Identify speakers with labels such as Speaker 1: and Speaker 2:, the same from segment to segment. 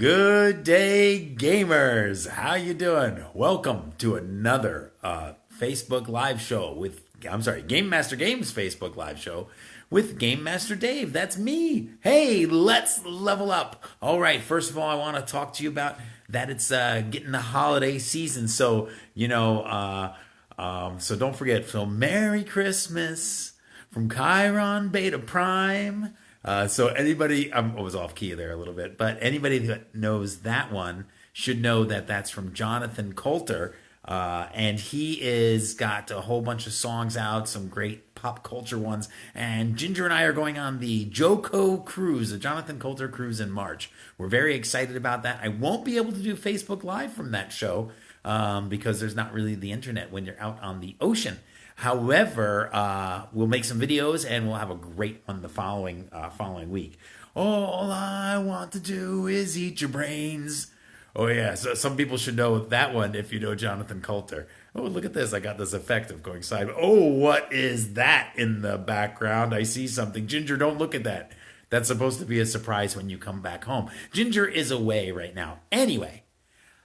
Speaker 1: Good day, gamers. How you doing? Welcome to another Facebook Live show Game Master Games Facebook Live show with Game Master Dave. That's me. Hey, let's level up. All right, first of all, I want to talk to you about that it's getting the holiday season. So don't forget. So Merry Christmas from Chiron Beta Prime. So anybody, I was off key there a little bit, but anybody that knows that one should know that that's from Jonathan Coulter. And he is got a whole bunch of songs out, some great pop culture ones. And Ginger and I are going on the JoCo cruise, the Jonathan Coulter cruise in March. We're very excited about that. I won't be able to do Facebook Live from that show because there's not really the internet when you're out on the ocean. However, we'll make some videos and we'll have a great one the following week. All I want to do is eat your brains. Oh yeah, so some people should know that one if you know Jonathan Coulter. Oh, look at this! I got this effect of going side. Oh, what is that in the background? I see something. Ginger, don't look at that. That's supposed to be a surprise when you come back home. Ginger is away right now. Anyway,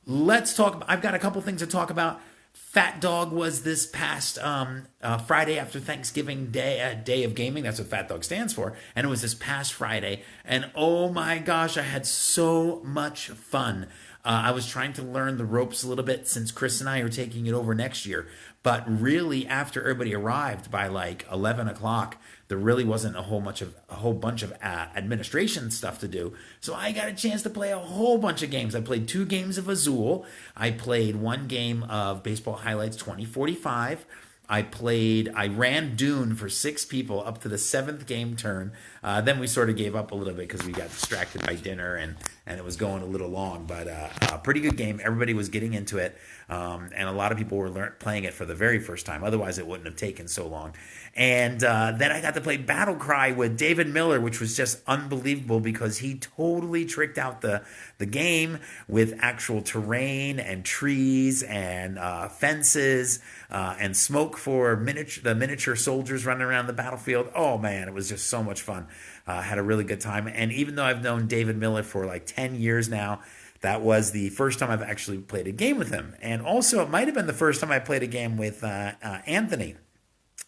Speaker 1: let's talk. I've got a couple things to talk about. Fat Dog was this past Friday after Thanksgiving Day, Day of Gaming. That's what Fat Dog stands for. And it was this past Friday. And oh my gosh, I had so much fun. I was trying to learn the ropes a little bit since Chris and I are taking it over next year. But really, after everybody arrived by like 11 o'clock, there really wasn't a whole bunch of administration stuff to do. So I got a chance to play a whole bunch of games. I played 2 games of Azul. I played 1 game of Baseball Highlights 2045. I ran Dune for 6 people up to the 7th game turn. Then we sort of gave up a little bit because we got distracted by dinner and it was going a little long. But a pretty good game. Everybody was getting into it. And a lot of people were playing it for the very first time. Otherwise, it wouldn't have taken so long. And then I got to play Battle Cry with David Miller, which was just unbelievable because he totally tricked out the game with actual terrain and trees and fences and smoke for the miniature soldiers running around the battlefield. Oh man, it was just so much fun. Had a really good time. And even though I've known David Miller for like 10 years now, that was the first time I've actually played a game with him. And also, it might have been the first time I played a game with Anthony.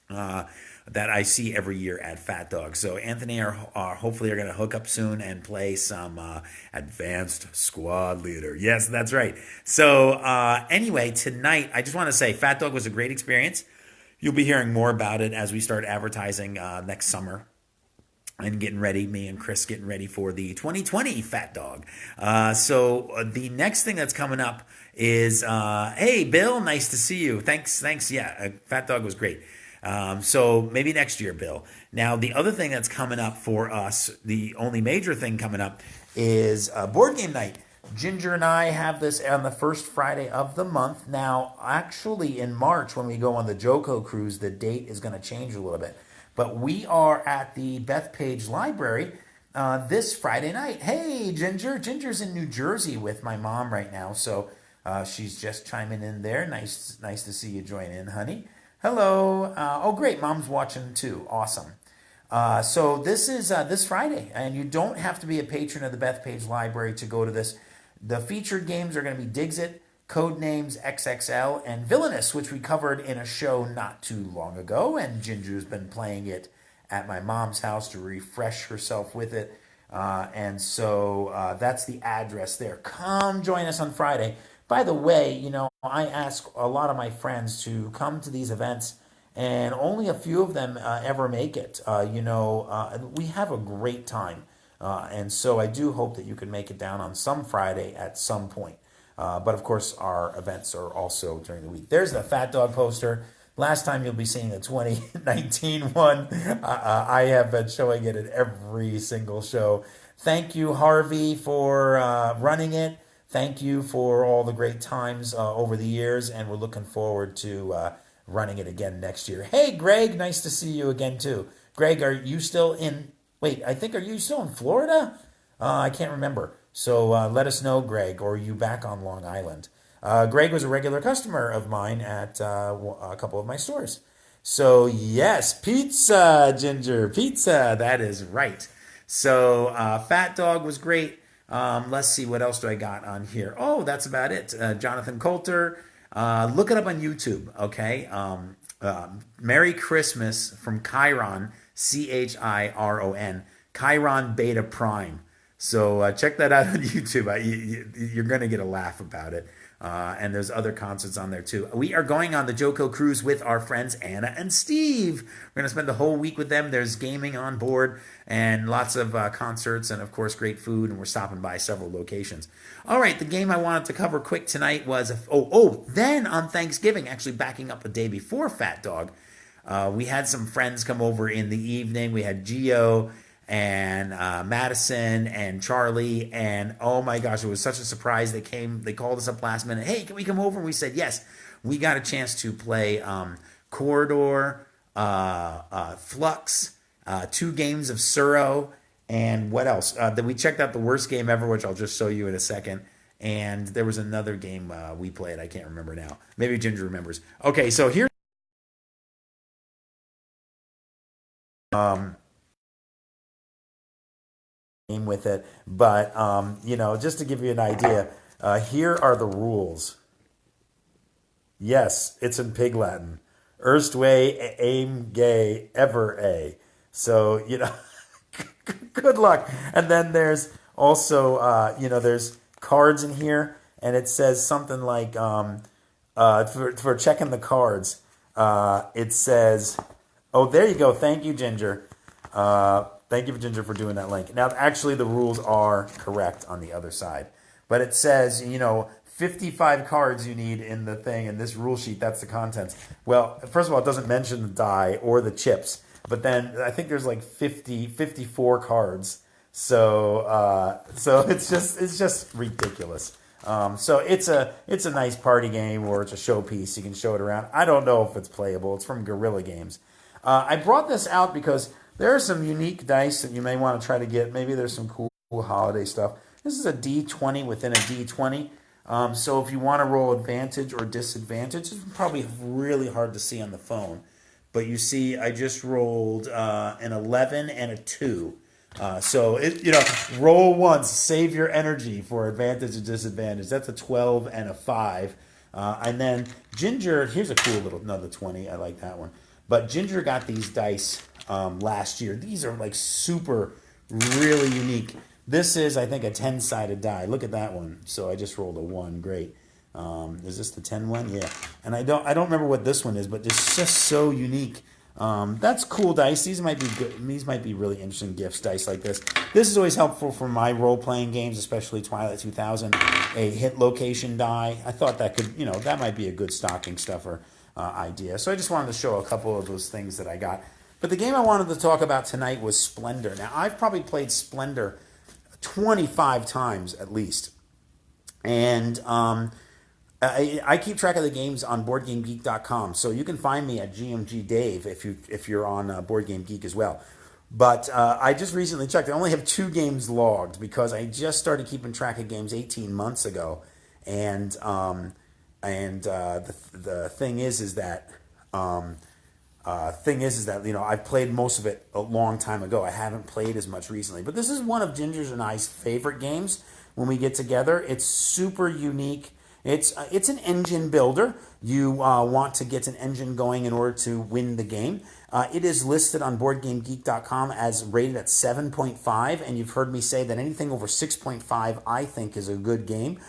Speaker 1: That I see every year at Fat Dog. So Anthony are hopefully going to hook up soon and play some Advanced Squad Leader. Yes, that's right. So anyway, tonight I just want to say Fat Dog was a great experience. You'll be hearing more about it as we start advertising next summer. And getting ready, me and Chris getting ready for the 2020 Fat Dog. So the next thing that's coming up is, hey, Bill, nice to see you. Thanks. Yeah, Fat Dog was great. So maybe next year, Bill. Now, the other thing that's coming up for us, the only major thing coming up is board game night. Ginger and I have this on the first Friday of the month. Now, actually, in March, when we go on the JoCo cruise, the date is going to change a little bit. But we are at the Bethpage Library this Friday night. Hey, Ginger. Ginger's in New Jersey with my mom right now, so she's just chiming in there. Nice to see you join in, honey. Hello. Oh, great. Mom's watching too. Awesome. So this is this Friday, and you don't have to be a patron of the Bethpage Library to go to this. The featured games are going to be Digsit, Codenames XXL, and Villainous, which we covered in a show not too long ago, and Ginger's been playing it at my mom's house to refresh herself with it. And so that's the address there. Come join us on Friday. By the way, I ask a lot of my friends to come to these events, and only a few of them ever make it. We have a great time. And so I do hope that you can make it down on some Friday at some point. But of course, our events are also during the week. There's the Fat Dog poster. Last time you'll be seeing the 2019 one. I have been showing it at every single show. Thank you, Harvey, for running it. Thank you for all the great times over the years, and we're looking forward to running it again next year. Hey, Greg, nice to see you again, too. Greg, are you still in... Wait, are you still in Florida? I can't remember. So let us know, Greg, or are you back on Long Island? Greg was a regular customer of mine at a couple of my stores. So yes, pizza, Ginger, pizza. That is right. So Fat Dog was great. Let's see, what else do I got on here? Oh, that's about it. Jonathan Coulter. Look it up on YouTube, okay? Merry Christmas from Chiron, Chiron, Chiron Beta Prime. So check that out on YouTube. You're going to get a laugh about it. And there's other concerts on there too. We are going on the Joko cruise with our friends Anna and Steve. We're going to spend the whole week with them. There's gaming on board and lots of concerts and, of course, great food. And we're stopping by several locations. All right, the game I wanted to cover quick tonight was, then on Thanksgiving, actually backing up a day before Fat Dog, we had some friends come over in the evening. We had Gio and Madison and Charlie, and oh my gosh, it was such a surprise. They called us up last minute. Hey, can we come over? And we said yes. We got a chance to play Corridor, Flux, 2 games of Suro, and what else? Then we checked out the worst game ever, which I'll just show you in a second. And there was another game we played. I can't remember now. Maybe Ginger remembers. Okay, so here's with it, but just to give you an idea, here are the rules. Yes, it's in Pig Latin. Erst way, aim gay, ever a. So good luck. And then there's also there's cards in here, and it says something like for checking the cards. It says, oh, there you go. Thank you, Ginger. Thank you, Ginger, for doing that link. Now, actually, the rules are correct on the other side. But it says, 55 cards you need in the thing, and this rule sheet, that's the contents. Well, first of all, it doesn't mention the die or the chips. But then I think there's like 54 cards. So it's just ridiculous. So it's a nice party game, or it's a showpiece. You can show it around. I don't know if it's playable. It's from Guerrilla Games. I brought this out because there are some unique dice that you may want to try to get. Maybe there's some cool holiday stuff. This is a D20 within a D20. So if you want to roll advantage or disadvantage, it's probably really hard to see on the phone. But you see, I just rolled an 11 and a 2. So roll once, save your energy for advantage or disadvantage. That's a 12 and a 5. And then Ginger, here's a cool another 20. I like that one. But Ginger got these dice last year. These are like super, really unique. This is, I think, a 10-sided die. Look at that one. So I just rolled a 1. Great. Is this the 10 one? Yeah. And I don't remember what this one is, but it's just so unique. That's cool dice. These might be good. These might be really interesting gifts, dice like this. This is always helpful for my role-playing games, especially Twilight 2000. A hit location die. I thought that could, that might be a good stocking stuffer idea. So I just wanted to show a couple of those things that I got. But the game I wanted to talk about tonight was Splendor. Now, I've probably played Splendor 25 times at least. And I keep track of the games on BoardGameGeek.com, so you can find me at GMG Dave if you're on Board Game Geek as well. But I just recently checked. I only have 2 games logged because I just started keeping track of games 18 months ago, and the thing is that I've played most of it a long time ago. I haven't played as much recently, but this is one of Ginger's and I's favorite games when we get together. It's super unique. It's an engine builder. You want to get an engine going in order to win the game. It is listed on BoardGameGeek.com as rated at 7.5, and you've heard me say that anything over 6.5 I think is a good game.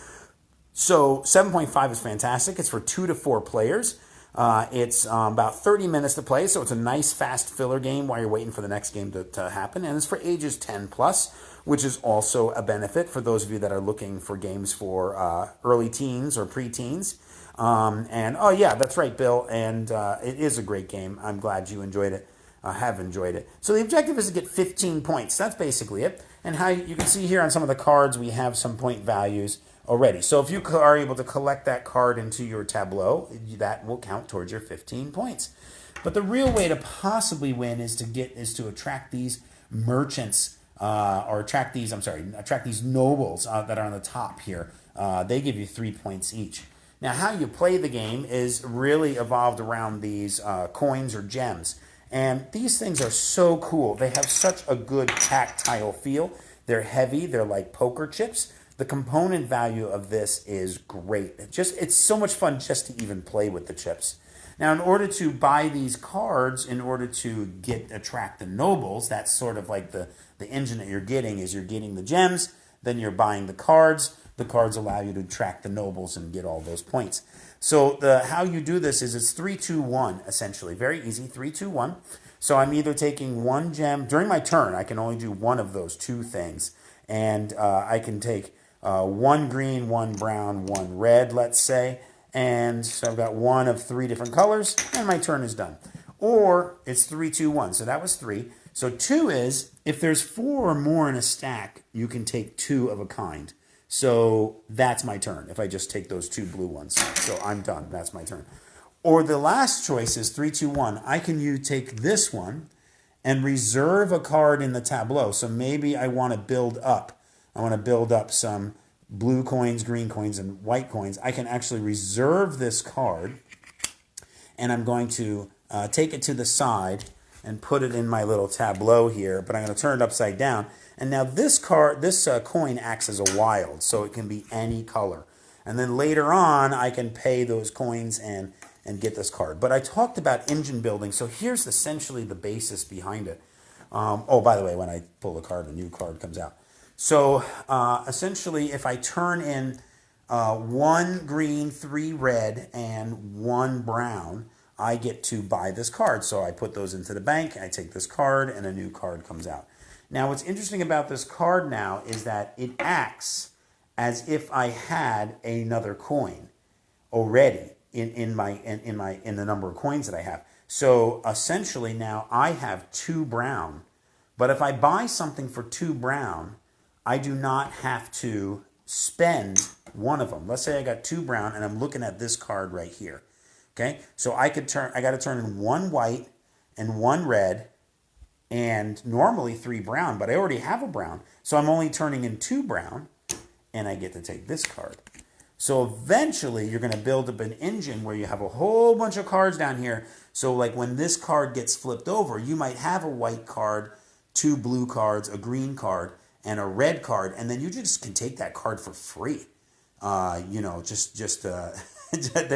Speaker 1: So 7.5 is fantastic. It's for 2 to 4 players. It's about 30 minutes to play, so it's a nice fast filler game while you're waiting for the next game to happen. And it's for ages 10 plus, which is also a benefit for those of you that are looking for games for early teens or preteens. Yeah, that's right, Bill. And it is a great game. I'm glad you enjoyed it. Have enjoyed it. So the objective is to get 15 points. That's basically it. And how you can see here on some of the cards, we have some point values already. So if you are able to collect that card into your tableau, that will count towards your 15 points. But the real way to possibly win is to attract these merchants, attract these nobles that are on the top here. They give you 3 points each. Now, how you play the game is really evolved around these coins or gems. And these things are so cool. They have such a good tactile feel. They're heavy. They're like poker chips. The component value of this is great. It's so much fun just to even play with the chips. Now, in order to buy these cards, in order to attract the nobles, that's sort of like the engine that you're getting is you're getting the gems, then you're buying the cards. The cards allow you to attract the nobles and get all those points. So how you do this is it's 3, 2, 1, essentially. Very easy, 3, 2, 1. So I'm either taking one gem. During my turn, I can only do one of those two things. And I can take one green, one brown, one red, let's say. And so I've got one of 3 different colors, and my turn is done. Or it's 3, 2, 1. So that was 3. So 2 is, if there's 4 or more in a stack, you can take 2 of a kind. So that's my turn, if I just take those 2 blue ones. So I'm done. That's my turn. Or the last choice is 3, 2, 1. I can take this one and reserve a card in the tableau. So maybe I want to build up. I want to build up some blue coins, green coins, and white coins. I can actually reserve this card, and I'm going to take it to the side and put it in my little tableau here, but I'm going to turn it upside down. And now this coin acts as a wild, so it can be any color. And then later on, I can pay those coins and get this card. But I talked about engine building, so here's essentially the basis behind it. Oh, by the way, when I pull a card, a new card comes out. So essentially, if I turn in 1 green, 3 red, and 1 brown, I get to buy this card. So I put those into the bank, I take this card, and a new card comes out. Now, what's interesting about this card now is that it acts as if I had another coin already in the number of coins that I have. So essentially now I have 2 brown. But if I buy something for 2 brown, I do not have to spend one of them. Let's say I got 2 brown and I'm looking at this card right here. Okay, so I got to turn in 1 white and 1 red, and normally 3 brown, but I already have a brown. So I'm only turning in 2 brown, and I get to take this card. So eventually you're going to build up an engine where you have a whole bunch of cards down here. So like when this card gets flipped over, you might have a white card, 2 blue cards, a green card, and a red card, and then you just can take that card for free. There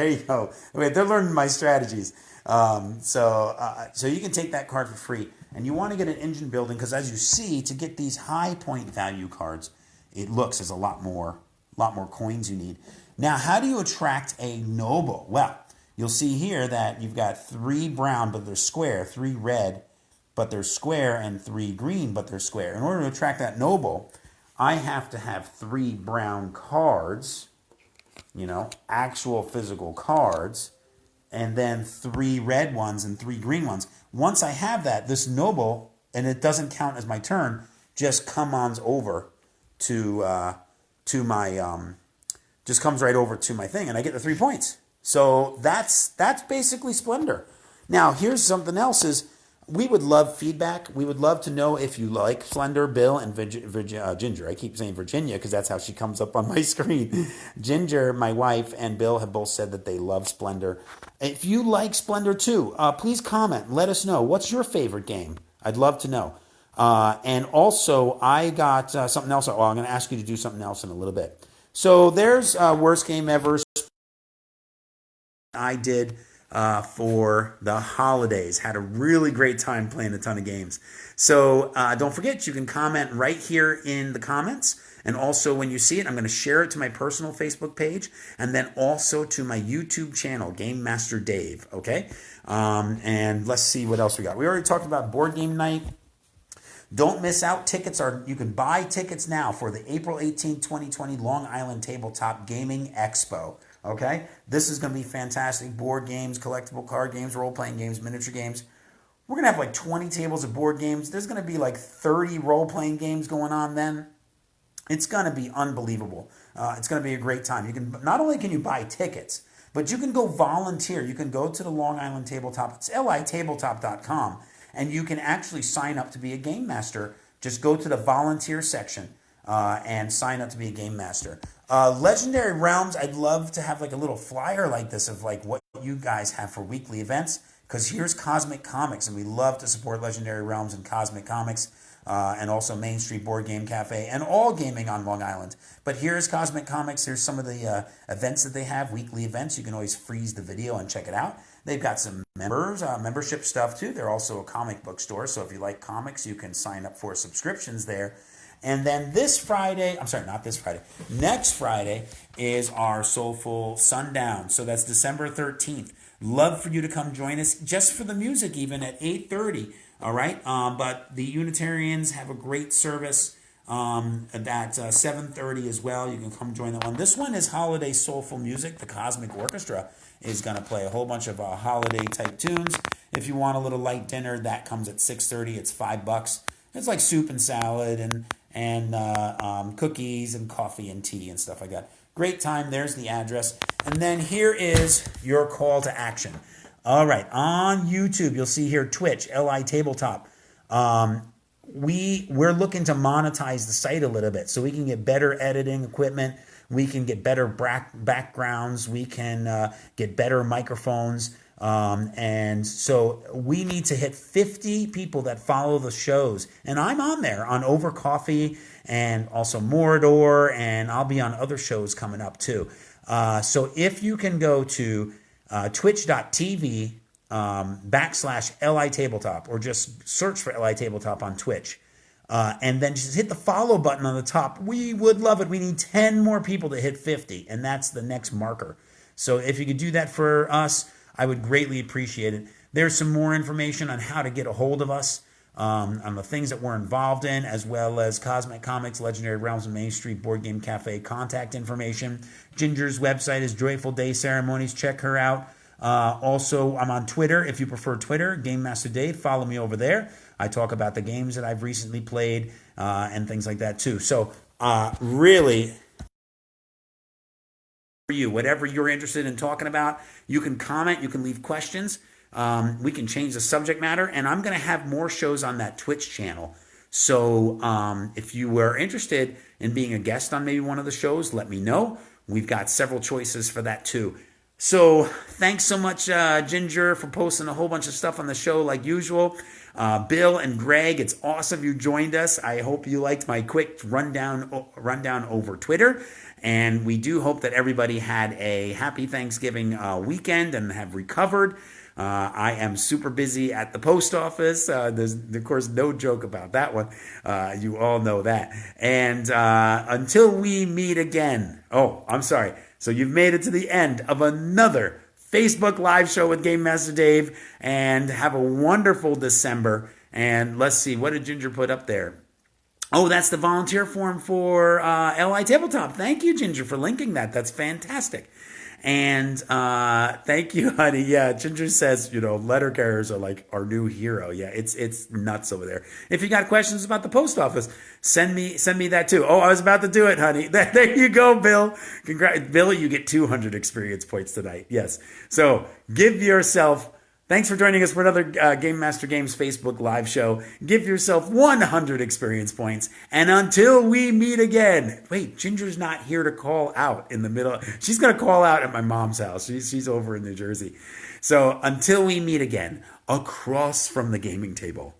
Speaker 1: you go. Wait, they're learning my strategies. So you can take that card for free. And you want to get an engine building because, as you see, to get these high point value cards, it looks as a lot more coins you need. Now, how do you attract a noble? Well, you'll see here that you've got 3 brown, but they're square, 3 red, but they're square, and 3 green, but they're square. In order to attract that noble, I have to have 3 brown cards, actual physical cards, and then 3 red ones and 3 green ones. Once I have that, this noble, and it doesn't count as my turn, just comes over to my just comes right over to my thing, and I get the 3 points. So that's basically Splendor. Now, here's something else: is we would love feedback. We would love to know if you like Splendor, Bill, and Ginger. I keep saying Virginia because that's how she comes up on my screen. Ginger, my wife, and Bill have both said that they love Splendor. If you like Splendor too, please comment and let us know. What's your favorite game? I'd love to know. And also, I got something else. Well, I'm going to ask you to do something else in a little bit. So there's Worst Game Ever. I did for the holidays. Had a really great time playing a ton of games. So don't forget, you can comment right here in the comments. And also when you see it, I'm going to share it to my personal Facebook page and then also to my YouTube channel, Game Master Dave. Okay? And let's see what else we got. We already talked about board game night. Don't miss out. You can buy tickets now for the April 18, 2020 Long Island Tabletop Gaming Expo. Okay? This is going to be fantastic. Board games, collectible card games, role-playing games, miniature games. We're going to have like 20 tables of board games. There's going to be like 30 role-playing games going on then. It's going to be unbelievable. It's going to be a great time. Not only can you buy tickets, but you can go volunteer. You can go to the Long Island Tabletop. It's litabletop.com. And you can actually sign up to be a game master. Just go to the volunteer section and sign up to be a game master. Legendary Realms, I'd love to have like a little flyer like this of like what you guys have for weekly events. Because here's Cosmic Comics, and we love to support Legendary Realms and Cosmic Comics.
Speaker 2: and also Main Street Board Game Cafe, and all gaming on Long Island. But here's Cosmic Comics. Here's some of the events that they have, weekly events. You can always freeze the video and check it out. They've got some membership stuff too. They're also a comic book store, so if you like comics, you can sign up for subscriptions there. And then this Friday, I'm sorry, not this Friday, next Friday is our Soulful Sundown. So that's December 13th. Love for you to come join us, just for the music, even at 8:30. All right, but the Unitarians have a great service at 7:30 as well. You can come join that one. This one is holiday soulful music. The Cosmic Orchestra is going to play a whole bunch of holiday type tunes. If you want a little light dinner, that comes at 6:30. It's $5. It's like soup and salad and cookies and coffee and tea and stuff like that. Great time. There's the address. And then here is your call to action. All right. On YouTube, you'll see here Twitch, LI Tabletop. We're looking to monetize the site a little bit so we can get better editing equipment. We can get better backgrounds. We can get better microphones. And so we need to hit 50 people that follow the shows. And I'm on there on Over Coffee and also Mordor, and I'll be on other shows coming up too. So if you can go to twitch.tv /LI Tabletop, or just search for LI Tabletop on Twitch. And then just hit the follow button on the top. We would love it. We need 10 more people to hit 50, and that's the next marker. So if you could do that for us, I would greatly appreciate it. There's some more information on how to get a hold of us, on the things that we're involved in, as well as Cosmic Comics, Legendary Realms, and Main Street Board Game Cafe contact information. Ginger's website is Joyful Day Ceremonies. Check her out. Also, I'm on Twitter. If you prefer Twitter, Game Master Dave, follow me over there. I talk about the games that I've recently played and things like that too. So really, for you, whatever you're interested in talking about, you can comment, you can leave questions. We can change the subject matter, and I'm going to have more shows on that Twitch channel. So if you were interested in being a guest on maybe one of the shows, let me know. We've got several choices for that too. So thanks so much, Ginger, for posting a whole bunch of stuff on the show like usual. Bill and Greg, it's awesome you joined us. I hope you liked my quick rundown over Twitter. And we do hope that everybody had a happy Thanksgiving weekend and have recovered. I am super busy at the post office. There's, of course, no joke about that one. You all know that. And until we meet again. Oh, I'm sorry. So you've made it to the end of another Facebook Live show with Game Master Dave. And have a wonderful December. And let's see, what did Ginger put up there? Oh, that's the volunteer form for LI Tabletop. Thank you, Ginger, for linking that. That's fantastic. And thank you, honey. Yeah, Ginger says, letter carriers are like our new hero. Yeah, it's nuts over there. If you got questions about the post office, send me that too. Oh, I was about to do it, honey. There you go, Bill. Congrats, Bill. You get 200 experience points tonight. Yes. So give yourself. Thanks for joining us for another Game Master Games Facebook Live show. Give yourself 100 experience points. And until we meet again. Wait, Ginger's not here to call out in the middle. She's going to call out at my mom's house. She's over in New Jersey. So until we meet again, across from the gaming table,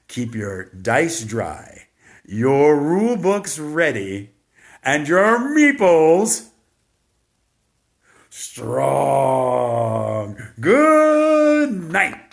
Speaker 2: keep your dice dry, your rule books ready, and your meeples strong. Good night.